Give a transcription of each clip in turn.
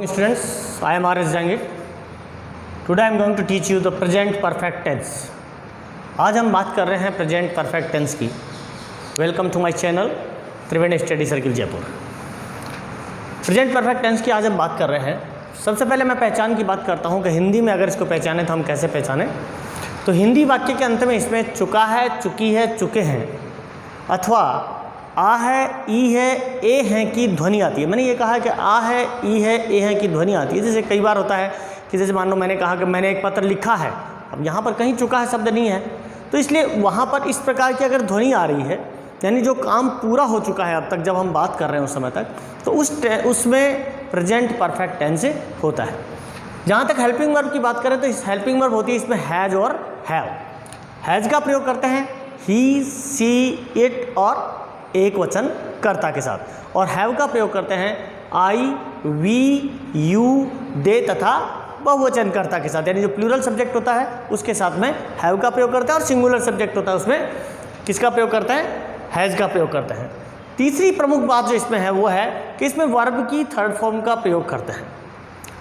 Students, I am R.S. Jangir. Today I am going to teach you the present perfect tense. आज हम बात कर रहे हैं प्रेजेंट परफेक्ट टेंस की. Welcome to my channel Triveni study circle Jaipur. Present perfect tense की आज हम बात कर रहे हैं. सबसे पहले मैं पहचान की बात करता हूं कि हिंदी में अगर इसको पहचाने तो हम कैसे पहचानें. तो हिंदी वाक्य के अंत में इसमें चुका है, चुकी है, चुके हैं अथवा आ है, ई है, ए है की ध्वनि आती है. मैंने ये कहा कि आ है, ई है, ए है की ध्वनि आती है. जैसे कई बार होता है कि जैसे मान लो मैंने कहा कि मैंने एक पत्र लिखा है. अब यहाँ पर कहीं चुका है शब्द नहीं है, तो इसलिए वहाँ पर इस प्रकार की अगर ध्वनि आ रही है यानी जो काम पूरा हो चुका है अब तक जब हम बात कर रहे हैं उस समय तक, तो उसमें प्रेजेंट परफेक्ट टेंस होता है. जहाँ तक हेल्पिंग वर्ब की बात करें तो इस हेल्पिंग वर्ब होती है इसमें हैज़ और हैव. हैज़ का प्रयोग करते हैं ही, सी, इट और एक वचन कर्ता के साथ, और हैव का प्रयोग करते हैं आई, वी, यू, दे तथा बहुवचन कर्ता के साथ. यानी जो प्लूरल सब्जेक्ट होता है उसके साथ में हैव का प्रयोग करते हैं और सिंगुलर सब्जेक्ट होता है उसमें किसका प्रयोग करते हैं, हैज़ का प्रयोग करते हैं. तीसरी प्रमुख बात जो इसमें है वो है कि इसमें वर्ब की थर्ड फॉर्म का प्रयोग करते हैं.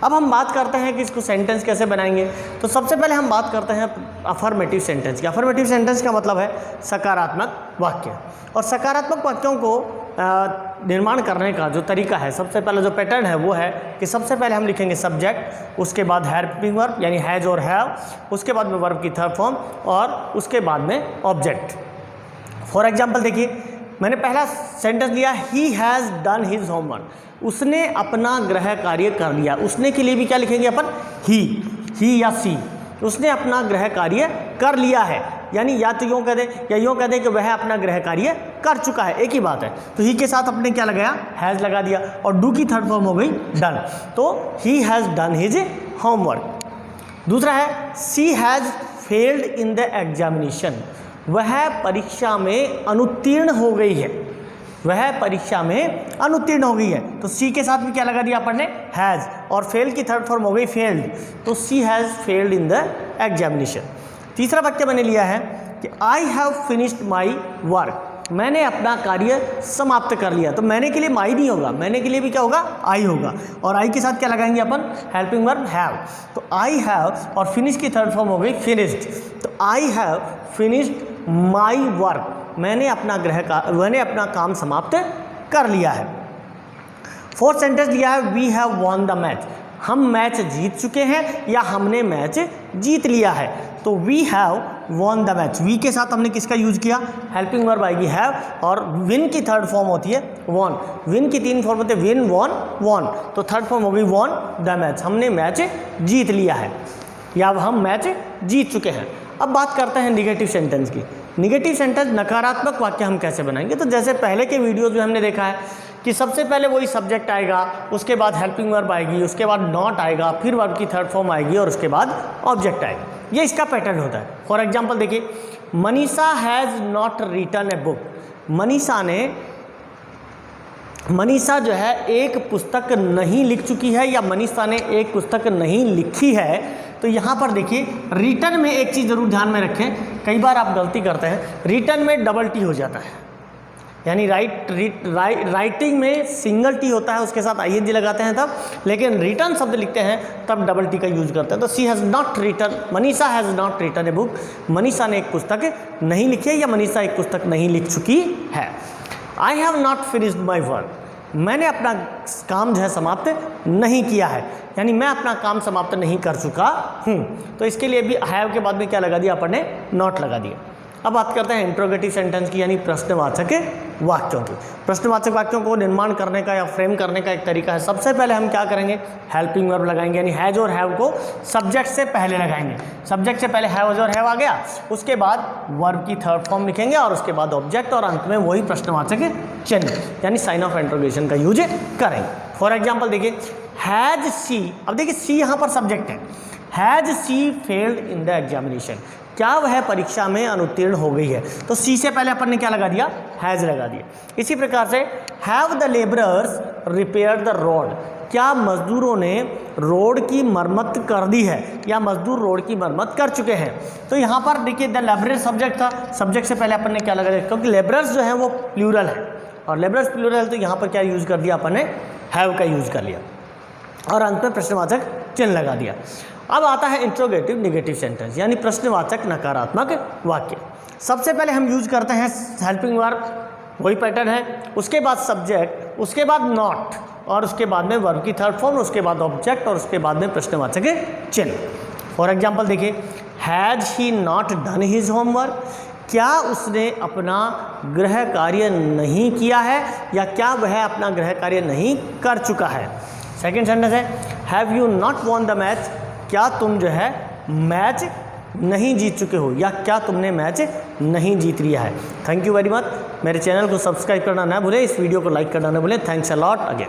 अब हम बात करते हैं कि इसको सेंटेंस कैसे बनाएंगे. तो सबसे पहले हम बात करते हैं अफर्मेटिव सेंटेंस की. अफर्मेटिव सेंटेंस का मतलब है सकारात्मक वाक्य. और सकारात्मक वाक्यों को निर्माण करने का जो तरीका है, सबसे पहले जो पैटर्न है वो है कि सबसे पहले हम लिखेंगे सब्जेक्ट, उसके बाद हेल्पिंग वर्ब यानी हैज़ और हैव, उसके बाद में वर्ब की थर्ड फॉर्म और उसके बाद में ऑब्जेक्ट. फॉर एग्जाम्पल देखिए, मैंने पहला सेंटेंस लिया ही हैज़ डन हिज होमवर्क. उसने अपना गृह कार्य कर लिया. उसने के लिए भी क्या लिखेंगे अपन, ही या सी. उसने अपना गृह कार्य कर लिया है, यानी या तो यूँ कह दें या यूँ कह दें कि वह अपना गृह कार्य कर चुका है, एक ही बात है. तो ही के साथ अपने क्या लगाया, हैज़ लगा दिया, और डू की थर्ड फॉर्म हो गई डन. तो he has done his homework. दूसरा है she has failed in the examination. वह परीक्षा में अनुत्तीर्ण हो गई है. वह परीक्षा में अनुत्तीर्ण हो गई है. तो सी के साथ भी क्या लगा दिया अपन ने, हैज़, और फेल की थर्ड फॉर्म हो गई फेल्ड. तो she has failed in the examination. तीसरा वाक्य मैंने लिया है कि I have finished my work. मैंने अपना कार्य समाप्त कर लिया. तो मैंने के लिए माई नहीं होगा, मैंने के लिए भी क्या होगा, आई होगा, और आई के साथ क्या लगाएंगे अपन, हेल्पिंग वर्ब हैव. तो आई हैव और फिनिश की थर्ड फॉर्म हो गई फिनिश्ड. तो आई हैव फिनिश्ड माई वर्क. मैंने अपना काम समाप्त कर लिया है. फोर्थ सेंटेंस लिया है we have won the match. हम मैच जीत चुके हैं या हमने मैच जीत लिया है. तो we have won the match. We के साथ हमने किसका यूज किया, हेल्पिंग वर्ब आएगी हैव, और विन की थर्ड फॉर्म होती है वॉन. विन की तीन फॉर्म होते हैं विन, वॉन, वॉन. तो थर्ड फॉर्म हो गई वॉन द मैच. हमने मैच जीत लिया है या हम मैच जीत चुके हैं. अब बात करते हैं निगेटिव सेंटेंस की. निगेटिव सेंटेंस नकारात्मक वाक्य हम कैसे बनाएंगे. तो जैसे पहले के वीडियोज़ में हमने देखा है कि सबसे पहले वही सब्जेक्ट आएगा, उसके बाद हेल्पिंग वर्ब आएगी, उसके बाद नॉट आएगा, फिर वर्ब की थर्ड फॉर्म आएगी और उसके बाद ऑब्जेक्ट आएगा. ये इसका पैटर्न होता है. फॉर एग्जांपल देखिए, Manisha has not written a book. Manisha जो है एक पुस्तक नहीं लिख चुकी है या मनीषा ने एक पुस्तक नहीं लिखी है. तो यहाँ पर देखिए रिटन में एक चीज़ ज़रूर ध्यान में रखें, कई बार आप गलती करते हैं. रिटन में डबल टी हो जाता है, यानी राइटिंग में सिंगल टी होता है, उसके साथ आई लगाते हैं तब, लेकिन रिटन शब्द लिखते हैं तब डबल टी का यूज करते हैं. तो she has not written, Manisha has not written a book. Manisha ने एक पुस्तक नहीं लिखी है या मनीषा एक पुस्तक नहीं लिख चुकी है. I have not finished my work. मैंने अपना काम जो है समाप्त नहीं किया है, यानी मैं अपना काम समाप्त नहीं कर चुका हूँ. तो इसके लिए भी हैव के बाद में क्या लगा दिया अपन ने, नॉट लगा दिया. अब बात करते हैं इंट्रोगेटिव सेंटेंस की, यानी प्रश्नवाचक वाक्यों की. प्रश्नवाचक वाक्यों को निर्माण करने का या फ्रेम करने का एक तरीका है. सबसे पहले हम क्या करेंगे, हेल्पिंग वर्ब लगाएंगे, यानी हैज़ और हैव को सब्जेक्ट से पहले लगाएंगे. सब्जेक्ट से पहले हैव और हैव आ गया, उसके बाद वर्ब की थर्ड फॉर्म लिखेंगे और उसके बाद ऑब्जेक्ट, और अंत में वही प्रश्नवाचक चिन्ह यानी साइन ऑफ इंट्रोगेशन का यूज करेंगे. फॉर एग्जाम्पल देखिए, हैज़ सी. अब देखिए सी यहाँ पर सब्जेक्ट है. Has she failed in the examination. क्या वह परीक्षा में अनुत्तीर्ण हो गई है. तो सी से पहले अपन ने क्या लगा दिया, हैज़ लगा दिया. इसी प्रकार से have the labourers repair the road. क्या मजदूरों ने रोड की मरम्मत कर दी है या मजदूर रोड की मरम्मत कर चुके हैं. तो यहाँ पर देखिए द लेबरर सब्जेक्ट था, सब्जेक्ट से पहले अपन ने क्या लगा दिया, क्योंकि लेबरर्स जो है वो प्लूरल है और लेबरर्स प्लूरल है, तो यहाँ पर क्या यूज़ कर दिया अपन ने, हैव का यूज़ कर लिया. और अंत में प्रश्नवाचक चिन्ह लगा दिया। अब आता है इंट्रोगेटिव नेगेटिव सेंटेंस, यानी प्रश्नवाचक नकारात्मक वाक्य। सबसे पहले हम यूज करते हैं हेल्पिंग वर्ब, वही पैटर्न है, उसके बाद सब्जेक्ट, उसके बाद नॉट, और उसके बाद में वर्ब की थर्ड फॉर्म, उसके बाद ऑब्जेक्ट, और उसके बाद में प्रश्नवाचक चिन्ह। फॉर एग्जाम्पल देखिए, has he not done his homework, क्या उसने अपना गृह कार्य नहीं किया है, या क्या वह अपना गृह कार्य नहीं कर चुका है। सेकेंड सेंटेंस है, have you not von the match, क्या तुम जो है मैच नहीं जीत चुके हो, या क्या तुमने मैच नहीं जीत लिया है। Thank you very much. मेरे चैनल को सब्सक्राइब करना ना भूलें, इस वीडियो को लाइक करना ना भूलें। Thanks a lot again.